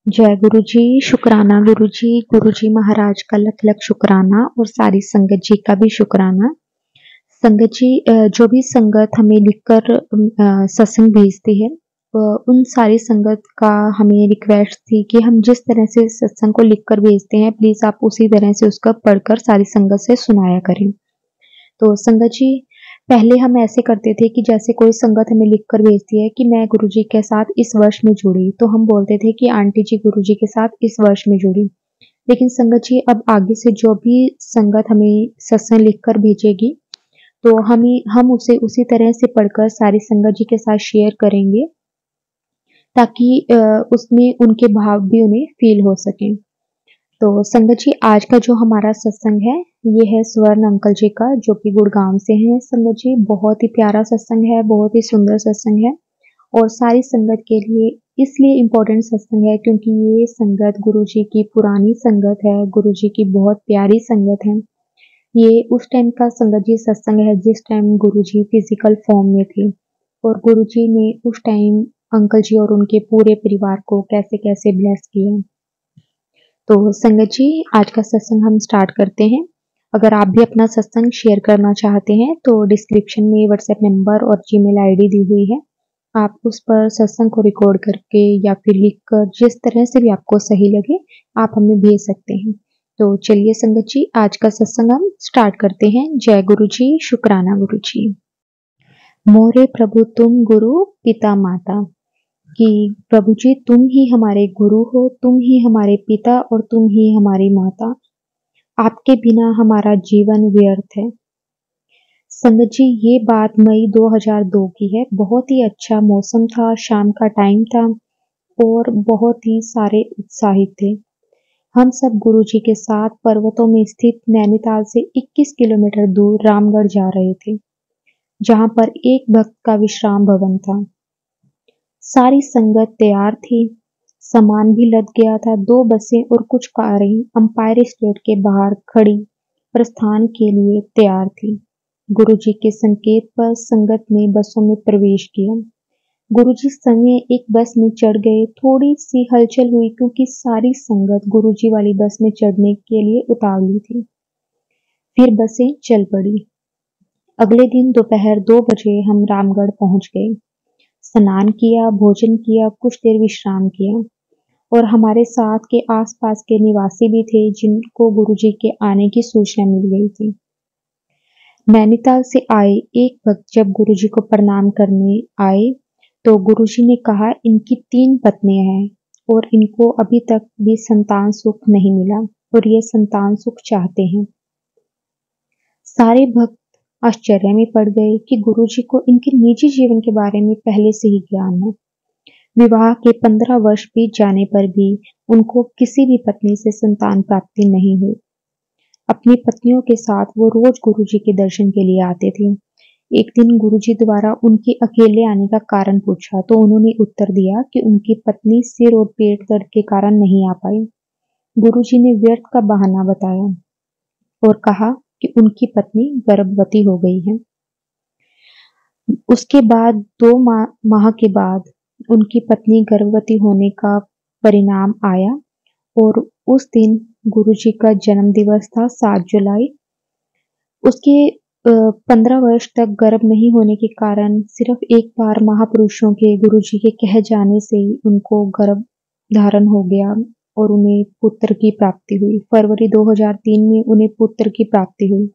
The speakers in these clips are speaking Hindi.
जय गुरु जी, शुक्राना गुरु जी महाराज का लख लख शुक्राना और सारी संगत जी का भी शुक्राना। संगत जी जो भी संगत हमें लिखकर सत्संग भेजती है, उन सारी संगत का हमें रिक्वेस्ट थी कि हम जिस तरह से सत्संग को लिखकर भेजते हैं, प्लीज आप उसी तरह से उसका पढ़कर सारी संगत से सुनाया करें। तो संगत जी, पहले हम ऐसे करते थे कि जैसे कोई संगत हमें लिखकर भेजती है कि मैं गुरुजी के साथ इस वर्ष में जुड़ी, तो हम बोलते थे कि आंटी जी गुरुजी के साथ इस वर्ष में जुड़ी। लेकिन संगत जी, अब आगे से जो भी संगत हमें सत्संग लिखकर भेजेगी, तो हम उसे उसी तरह से पढ़कर सारी संगत जी के साथ शेयर करेंगे, ताकि उसमें उनके भाव भी उन्हें फील हो सके। तो संगत जी, आज का जो हमारा सत्संग है, ये है स्वर्ण अंकल जी का, जो कि गुड़गांव से हैं। संगत जी, बहुत ही प्यारा सत्संग है, बहुत ही सुंदर सत्संग है और सारी संगत के लिए इसलिए इम्पोर्टेंट सत्संग है क्योंकि ये संगत गुरु जी की पुरानी संगत है, गुरु जी की बहुत प्यारी संगत है। ये उस टाइम का संगत जी सत्संग है जिस टाइम गुरु जी फिजिकल फॉर्म में थे और गुरु जी ने उस टाइम अंकल जी और उनके पूरे परिवार को कैसे कैसे ब्लेस किया। तो संगत जी, आज का सत्संग हम स्टार्ट करते हैं। अगर आप भी अपना सत्संग शेयर करना चाहते हैं तो डिस्क्रिप्शन में व्हाट्सएप नंबर और जीमेल आईडी दी हुई है। आप उस पर सत्संग को रिकॉर्ड करके या फिर लिखकर जिस तरह से भी आपको सही लगे, आप हमें भेज सकते हैं। तो चलिए संगत जी, आज का सत्संग हम स्टार्ट करते हैं। जय गुरु जी, शुक्राना गुरु जी। मोरे प्रभु तुम गुरु पिता माता, कि प्रभु जी तुम ही हमारे गुरु हो, तुम ही हमारे पिता और तुम ही हमारी माता। आपके बिना हमारा जीवन व्यर्थ है। संगत जी, ये बात मई 2002 की है। बहुत ही अच्छा मौसम था, शाम का टाइम था और बहुत ही सारे उत्साहित थे। हम सब गुरु जी के साथ पर्वतों में स्थित नैनीताल से 21 किलोमीटर दूर रामगढ़ जा रहे थे, जहां पर एक भक्त का विश्राम भवन था। सारी संगत तैयार थी, सामान भी लद गया था। 2 बसें और कुछ कारें अंपायर स्टेट के बाहर खड़ी प्रस्थान के लिए तैयार थी। गुरुजी के संकेत पर संगत ने बसों में प्रवेश किया। गुरुजी समय एक बस में चढ़ गए। थोड़ी सी हलचल हुई क्योंकि सारी संगत गुरुजी वाली बस में चढ़ने के लिए उतावली थी। फिर बसें चल पड़ी। अगले दिन दोपहर 2 बजे हम रामगढ़ पहुंच गए। स्नान किया, भोजन किया, कुछ देर विश्राम किया और हमारे साथ के आसपास के निवासी भी थे जिनको गुरुजी के आने की सूचना मिल गई थी। नैनीताल से आए एक भक्त जब गुरुजी को प्रणाम करने आए तो गुरुजी ने कहा, इनकी 3 पत्नियां हैं और इनको अभी तक भी संतान सुख नहीं मिला और ये संतान सुख चाहते हैं। सारे भक्त आश्चर्य में पड़ गए कि गुरुजी को इनके निजी जीवन के बारे में पहले से ही ज्ञान है। विवाह के 15 वर्ष बीत जाने पर भी उनको किसी भी पत्नी से संतान प्राप्ति नहीं हुई। अपनी पत्नियों के साथ वो रोज गुरुजी के दर्शन के लिए आते थे। एक दिन गुरुजी द्वारा उनके अकेले आने का कारण पूछा तो उन्होंने उत्तर दिया कि उनकी पत्नी सिर और पेट दर्द के कारण नहीं आ पाई। गुरुजी ने व्यर्थ का बहाना बताया और कहा कि उनकी पत्नी गर्भवती हो गई है। उसके बाद 2 माह के बाद उनकी पत्नी गर्भवती होने का परिणाम आया और उस दिन गुरुजी का जन्म दिवस था, 7 जुलाई। उसके 15 वर्ष तक गर्भ नहीं होने के कारण सिर्फ एक बार महापुरुषों के गुरुजी के कह जाने से ही उनको गर्भ धारण हो गया और उन्हें पुत्र की प्राप्ति हुई। फरवरी 2003 में उन्हें पुत्र की प्राप्ति हुई।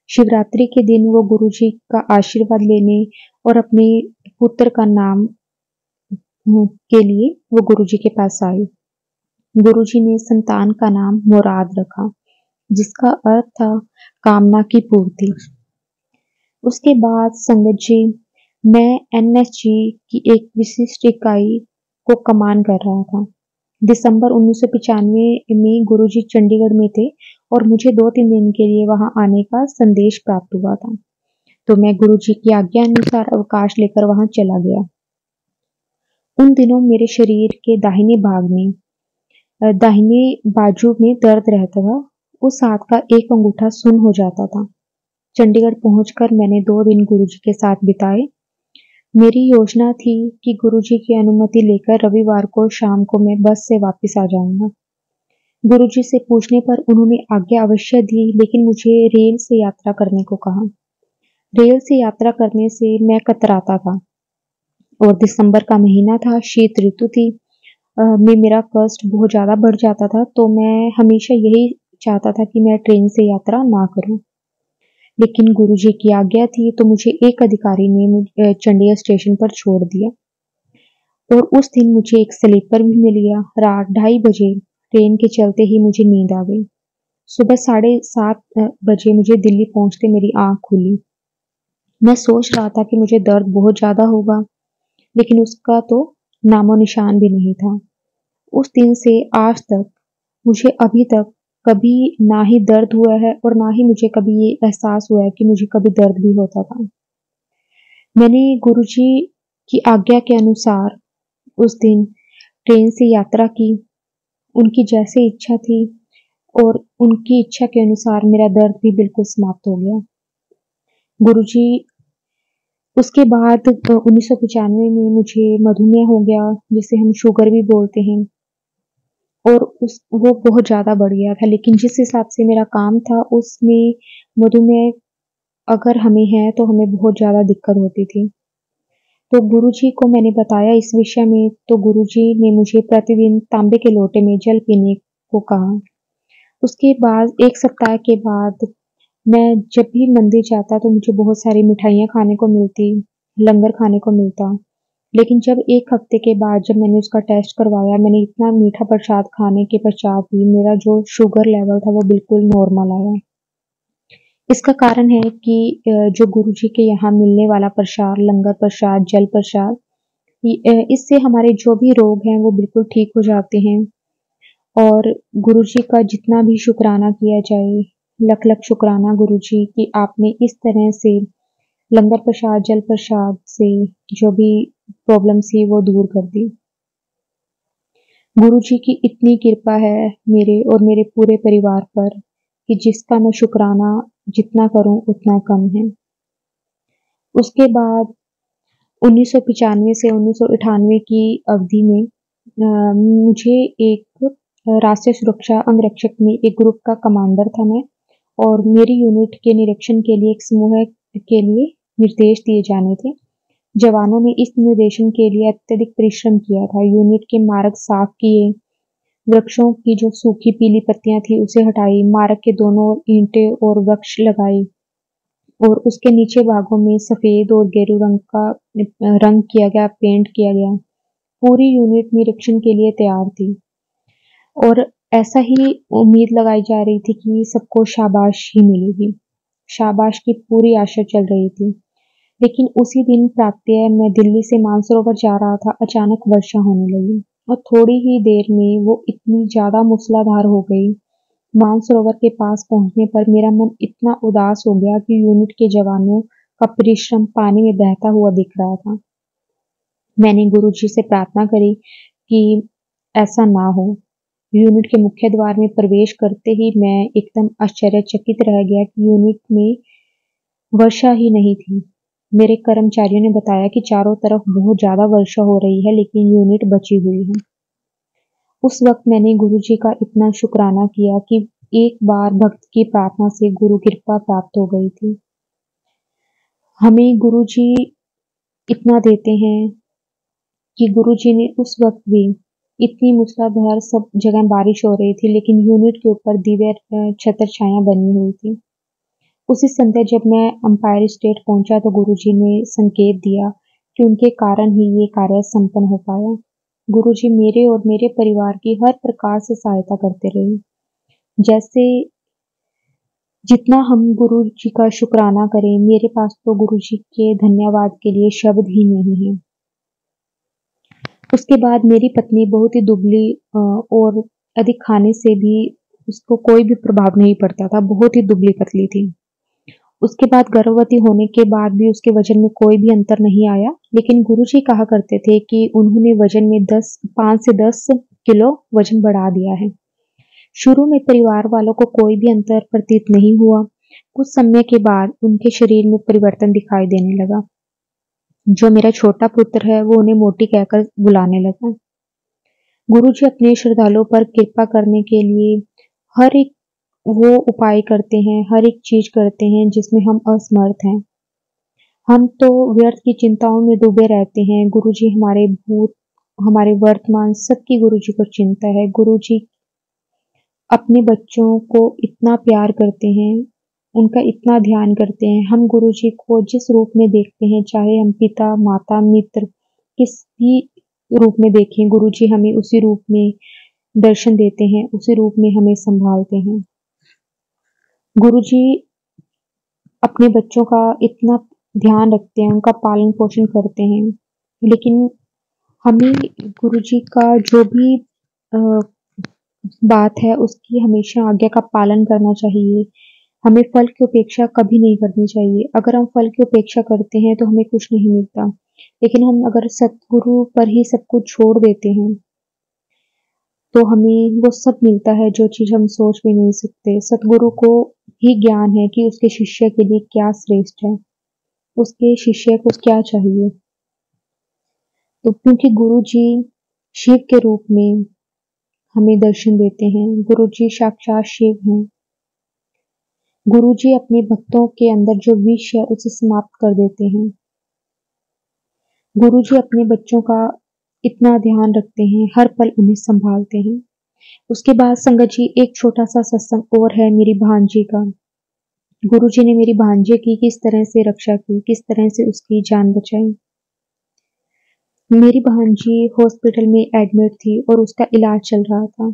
शिवरात्रि के दिन वो गुरुजी का आशीर्वाद लेने और अपने पुत्र का नाम के लिए वो गुरुजी के पास आए। गुरुजी ने संतान का नाम मुराद रखा, जिसका अर्थ था कामना की पूर्ति। उसके बाद संगत जी, मैं एनएसजी की एक विशिष्ट इकाई को कमान कर रहा था। दिसंबर 1995 में गुरुजी चंडीगढ़ में थे और मुझे 2-3 दिन के लिए वहां आने का संदेश प्राप्त हुआ था, तो मैं गुरुजी की आज्ञा अनुसार अवकाश लेकर वहां चला गया। उन दिनों मेरे शरीर के दाहिने भाग में, दाहिने बाजू में दर्द रहता था। उस हाथ का एक अंगूठा सुन्न हो जाता था। चंडीगढ़ पहुंचकर मैंने 2 दिन गुरुजी के साथ बिताए। मेरी योजना थी कि गुरुजी की अनुमति लेकर रविवार को शाम को मैं बस से वापस आ जाऊंगा। गुरुजी से पूछने पर उन्होंने आज्ञा अवश्य दी, लेकिन मुझे रेल से यात्रा करने को कहा। रेल से यात्रा करने से मैं कतराता था और दिसंबर का महीना था, शीत ऋतु थी। में मेरा कष्ट बहुत ज़्यादा बढ़ जाता था, तो मैं हमेशा यही चाहता था कि मैं ट्रेन से यात्रा ना करूं। लेकिन गुरुजी की आज्ञा थी, तो मुझे एक अधिकारी ने चंडीगढ़ स्टेशन पर छोड़ दिया और उस दिन मुझे एक स्लीपर भी मिल गया। रात 2:30 बजे ट्रेन के चलते ही मुझे नींद आ गई। सुबह 7:30 बजे मुझे दिल्ली पहुंचते मेरी आंख खुली। मैं सोच रहा था कि मुझे दर्द बहुत ज्यादा होगा, लेकिन उसका तो नामो निशान भी नहीं था। उस दिन से आज तक मुझे अभी तक कभी ना ही दर्द हुआ है और ना ही मुझे कभी ये एहसास हुआ है कि मुझे कभी दर्द भी होता था। मैंने गुरुजी की आज्ञा के अनुसार उस दिन ट्रेन से यात्रा की। उनकी जैसे इच्छा थी और उनकी इच्छा के अनुसार मेरा दर्द भी बिल्कुल समाप्त हो गया। गुरुजी उसके बाद 1995 में मुझे मधुमेह हो गया, जिसे हम शुगर भी बोलते हैं, और वो बहुत ज़्यादा बढ़ गया था। लेकिन जिस हिसाब से मेरा काम था उसमें मधुमेह अगर हमें है तो हमें बहुत ज़्यादा दिक्कत होती थी। तो गुरुजी को मैंने बताया इस विषय में, तो गुरुजी ने मुझे प्रतिदिन तांबे के लोटे में जल पीने को कहा। उसके बाद 1 सप्ताह के बाद मैं जब भी मंदिर जाता तो मुझे बहुत सारी मिठाइयाँ खाने को मिलती, लंगर खाने को मिलता। लेकिन जब 1 हफ्ते के बाद जब मैंने उसका टेस्ट करवाया, मैंने इतना मीठा प्रसाद खाने के पश्चात भी मेरा जो शुगर लेवल था वो बिल्कुल नॉर्मल आया। इसका कारण है कि जो गुरुजी के यहाँ मिलने वाला प्रसाद, लंगर प्रसाद, जल प्रसाद, इससे हमारे जो भी रोग हैं वो बिल्कुल ठीक हो जाते हैं। और गुरुजी का जितना भी शुक्राना किया जाए, लख लख शुक्राना गुरुजी कि आपने इस तरह से लंगर प्रसाद, जल प्रसाद से जो भी प्रॉब्लम थी वो दूर कर दी। गुरुजी की इतनी कृपा है मेरे और मेरे पूरे परिवार पर कि जिसका मैं शुक्राना जितना करूं उतना कम है। उसके बाद 1995 से 1998 की अवधि में मुझे एक राष्ट्रीय सुरक्षा अंगरक्षक में एक ग्रुप का कमांडर था मैं, और मेरी यूनिट के निरीक्षण के लिए एक समूह के लिए निर्देश दिए जाने थे। जवानों ने इस निर्देशन के लिए अत्यधिक परिश्रम किया था। यूनिट के मार्ग साफ किए, वृक्षों की जो सूखी पीली पत्तियां थी उसे हटाई, मार्ग के दोनों ओर ईंटें और वृक्ष लगाई और उसके नीचे भागों में सफेद और गेरू रंग का रंग किया गया, पेंट किया गया। पूरी यूनिट निरीक्षण के लिए तैयार थी और ऐसा ही उम्मीद लगाई जा रही थी कि सबको शाबाश ही मिलेगी। शाबाश की पूरी आशा चल रही थी। लेकिन उसी दिन प्रातः मैं दिल्ली से मानसरोवर जा रहा था, अचानक वर्षा होने लगी और थोड़ी ही देर में वो इतनी ज्यादा मूसलाधार हो गई। मानसरोवर के पास पहुंचने पर मेरा मन इतना उदास हो गया कि यूनिट के जवानों का परिश्रम पानी में बहता हुआ दिख रहा था। मैंने गुरुजी से प्रार्थना करी कि ऐसा ना हो। यूनिट के मुख्य द्वार में प्रवेश करते ही मैं एकदम आश्चर्यचकित रह गया कि यूनिट में वर्षा ही नहीं थी। मेरे कर्मचारियों ने बताया कि चारों तरफ बहुत ज्यादा वर्षा हो रही है, लेकिन यूनिट बची हुई है। उस वक्त मैंने गुरुजी का इतना शुक्राना किया कि एक बार भक्त की प्रार्थना से गुरु कृपा प्राप्त हो गई थी। हमें गुरुजी इतना देते हैं कि गुरुजी ने उस वक्त भी इतनी मूसलाधार सब जगह बारिश हो रही थी, लेकिन यूनिट के ऊपर दिव्य छत्र छाया बनी हुई थी। उसी संध्या जब मैं अंपायर स्टेट पहुंचा तो गुरुजी ने संकेत दिया कि उनके कारण ही ये कार्य संपन्न हो पाया। गुरुजी मेरे और मेरे परिवार की हर प्रकार से सहायता करते रहे। जैसे जितना हम गुरुजी का शुक्राना करें, मेरे पास तो गुरुजी के धन्यवाद के लिए शब्द ही नहीं है। उसके बाद मेरी पत्नी बहुत ही दुबली और अधिक खाने से भी उसको कोई भी प्रभाव नहीं पड़ता था, बहुत ही दुबली पतली थी। उसके बाद गर्भवती होने के बाद भी उसके वजन में कोई भी अंतर नहीं आया, लेकिन गुरुजी कहा करते थे कि उन्होंने वजन में 5 से 10 किलो वजन बढ़ा दिया है। शुरू में परिवार वालों को कोई भी अंतर प्रतीत नहीं हुआ। कुछ समय के बाद उनके शरीर में परिवर्तन दिखाई देने लगा। जो मेरा छोटा पुत्र है वो उन्हें मोटी कहकर बुलाने लगा। गुरुजी अपने श्रद्धालुओं पर कृपा करने के लिए हर एक वो उपाय करते हैं, हर एक चीज करते हैं जिसमें हम असमर्थ हैं। हम तो व्यर्थ की चिंताओं में डूबे रहते हैं। गुरुजी हमारे भूत, हमारे वर्तमान सबकी गुरुजी को चिंता है। गुरुजी अपने बच्चों को इतना प्यार करते हैं, उनका इतना ध्यान करते हैं। हम गुरुजी को जिस रूप में देखते हैं, चाहे हम पिता, माता, मित्र किस भी रूप में देखें, गुरुजी हमें उसी रूप में दर्शन देते हैं, उसी रूप में हमें संभालते हैं। गुरुजी अपने बच्चों का इतना ध्यान रखते हैं, उनका पालन पोषण करते हैं, लेकिन हमें गुरुजी का जो भी बात है उसकी हमेशा आज्ञा का पालन करना चाहिए। हमें फल की उपेक्षा कभी नहीं करनी चाहिए। अगर हम फल की उपेक्षा करते हैं तो हमें कुछ नहीं मिलता, लेकिन हम अगर सतगुरु पर ही सब कुछ छोड़ देते हैं तो हमें वो सब मिलता है जो चीज हम सोच भी नहीं सकते। सतगुरु को ही ज्ञान है कि उसके शिष्य के लिए क्या श्रेष्ठ है, उसके शिष्य को क्या चाहिए। तो क्योंकि गुरु जी शिव के रूप में हमें दर्शन देते हैं, गुरु जी साक्षात शिव हैं। गुरु जी अपने भक्तों के अंदर जो विष है उसे समाप्त कर देते हैं। गुरु जी अपने बच्चों का इतना ध्यान रखते हैं, हर पल उन्हें संभालते हैं। उसके बाद संगत जी एक छोटा सा सत्संग और है मेरी भांजी का। गुरु जी ने मेरी भांजे की किस तरह से रक्षा की, किस तरह से उसकी जान बचाई। मेरी भांजी हॉस्पिटल में एडमिट थी और उसका इलाज चल रहा था।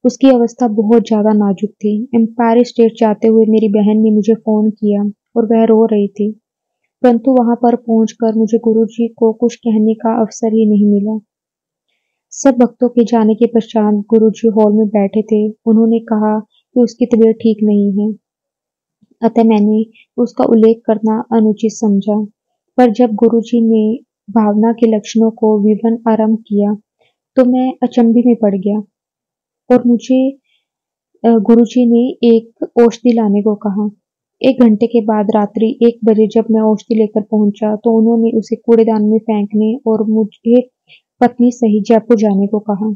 उसकी अवस्था बहुत ज्यादा नाजुक थी। एम्पायर स्टेट जाते हुए मेरी बहन ने मुझे फोन किया और वह रो रही थी, परंतु वहां पर पहुंचकर मुझे गुरुजी को कुछ कहने का अवसर ही नहीं मिला। सब भक्तों के जाने के पश्चात गुरुजी हॉल में बैठे थे। उन्होंने कहा कि उसकी तबीयत ठीक नहीं है, अतः मैंने उसका उल्लेख करना अनुचित समझा। पर जब गुरुजी ने भावना के लक्षणों को विवरण आरंभ किया तो मैं अचंभे में पड़ गया और मुझे गुरुजी ने एक औषधि लाने को कहा। 1 घंटे के बाद रात्रि 1 बजे जब मैं औषधि लेकर पहुंचा तो उन्होंने उसे कूड़ेदान में फेंकने और मुझे पत्नी सहित जयपुर जाने को कहा।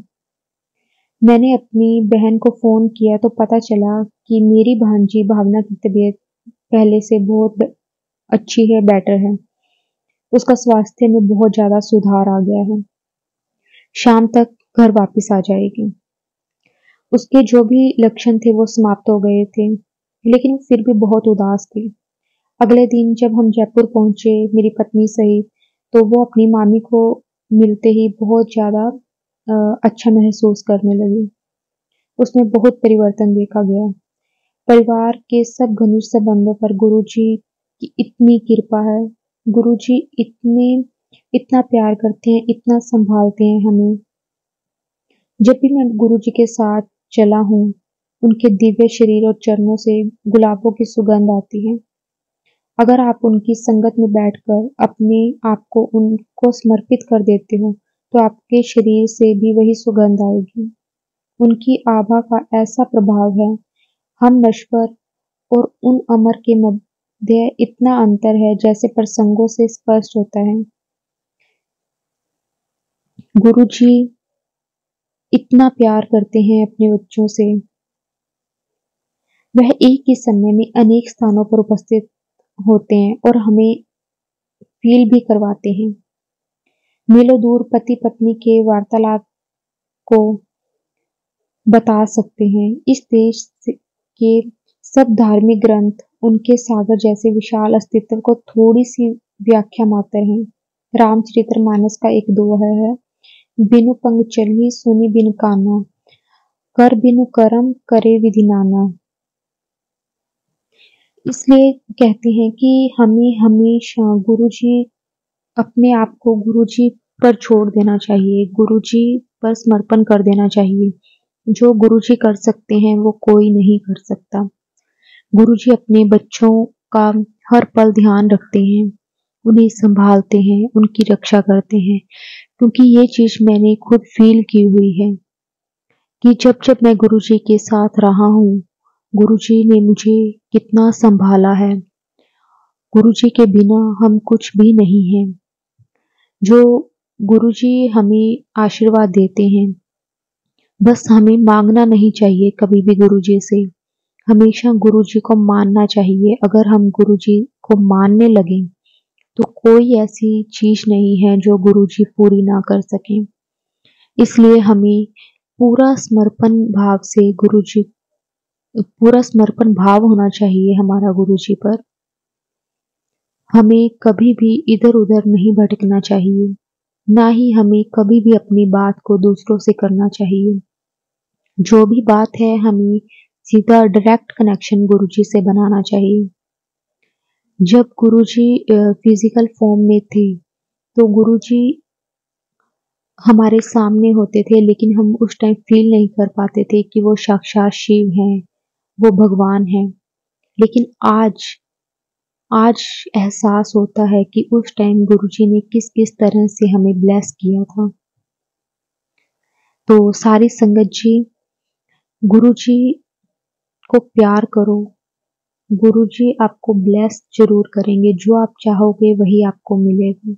मैंने अपनी बहन को फोन किया तो पता चला कि मेरी भांजी भावना की तबीयत पहले से बहुत अच्छी है, बेटर है। उसका स्वास्थ्य में बहुत ज्यादा सुधार आ गया है। शाम तक घर वापस आ जाएगी। उसके जो भी लक्षण थे वो समाप्त हो गए थे, लेकिन फिर भी बहुत उदास थी। अगले दिन जब हम जयपुर पहुंचे मेरी पत्नी सहित, तो वो अपनी मामी को मिलते ही बहुत ज्यादा अच्छा महसूस करने लगी। उसमें बहुत परिवर्तन देखा गया। परिवार के सब घनिष्ठ संबंधों पर गुरुजी की इतनी कृपा है। गुरुजी इतना प्यार करते हैं, इतना संभालते हैं हमें। जब भी मैं गुरुजी के साथ चला हूँ, उनके दिव्य शरीर और चरणों से गुलाबों की सुगंध आती है। अगर आप उनकी संगत में बैठकर अपने आप को उनको समर्पित कर देते हो तो आपके शरीर से भी वही सुगंध आएगी। उनकी आभा का ऐसा प्रभाव है। हम नश्वर और उन अमर के मध्य इतना अंतर है जैसे प्रसंगों से स्पष्ट होता है। गुरुजी इतना प्यार करते हैं अपने बच्चों से। वह एक ही समय में अनेक स्थानों पर उपस्थित होते हैं और हमें फील भी करवाते हैं। मीलों दूर पति पत्नी के वार्तालाप को बता सकते हैं। इस देश के सब धार्मिक ग्रंथ उनके सागर जैसे विशाल अस्तित्व को थोड़ी सी व्याख्या मात्र है। रामचरितमानस का एक दोहा है, बिनु पंग चली सुनि बिन काना, कर बिनु करम करे विधि नाना। इसलिए कहते हैं कि हमें हमेशा गुरुजी, अपने आप को गुरुजी पर छोड़ देना चाहिए, गुरुजी पर समर्पण कर देना चाहिए। जो गुरुजी कर सकते हैं वो कोई नहीं कर सकता। गुरुजी अपने बच्चों का हर पल ध्यान रखते हैं, उन्हें संभालते हैं, उनकी रक्षा करते हैं। क्योंकि ये चीज मैंने खुद फील की हुई है कि जब जब मैं गुरुजी के साथ रहा हूँ, गुरुजी ने मुझे कितना संभाला है। गुरु जी के बिना हम कुछ भी नहीं हैं। जो गुरु जी हमें आशीर्वाद देते हैं, बस हमें मांगना नहीं चाहिए कभी भी गुरु जी से। हमेशा गुरु जी को मानना चाहिए। अगर हम गुरु जी को मानने लगें तो कोई ऐसी चीज नहीं है जो गुरु जी पूरी ना कर सकें। इसलिए हमें पूरा समर्पण भाव से गुरु जी, पूरा समर्पण भाव होना चाहिए हमारा गुरु जी पर। हमें कभी भी इधर उधर नहीं भटकना चाहिए, ना ही हमें कभी भी अपनी बात को दूसरों से करना चाहिए। जो भी बात है हमें सीधा डायरेक्ट कनेक्शन गुरु जी से बनाना चाहिए। जब गुरु जी फिजिकल फॉर्म में थे तो गुरु जी हमारे सामने होते थे, लेकिन हम उस टाइम फील नहीं कर पाते थे कि वो साक्षात शिव हैं, वो भगवान हैं। लेकिन आज आज एहसास होता है कि उस टाइम गुरुजी ने किस किस तरह से हमें ब्लेस किया था। तो सारी संगत जी, गुरुजी को प्यार करो। गुरुजी आपको ब्लेस जरूर करेंगे। जो आप चाहोगे वही आपको मिलेगा।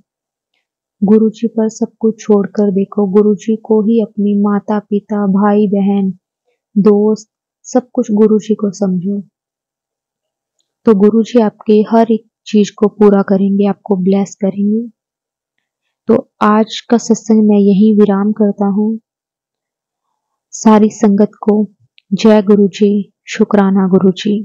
गुरुजी पर सब कुछ छोड़कर देखो। गुरुजी को ही अपनी माता पिता भाई बहन दोस्त सब कुछ गुरुजी को समझो। तो गुरुजी आपके हर एक चीज को पूरा करेंगे, आपको ब्लेस करेंगे। तो आज का सत्संग मैं यही विराम करता हूँ। सारी संगत को जय गुरु जी, शुक्राना गुरु जी।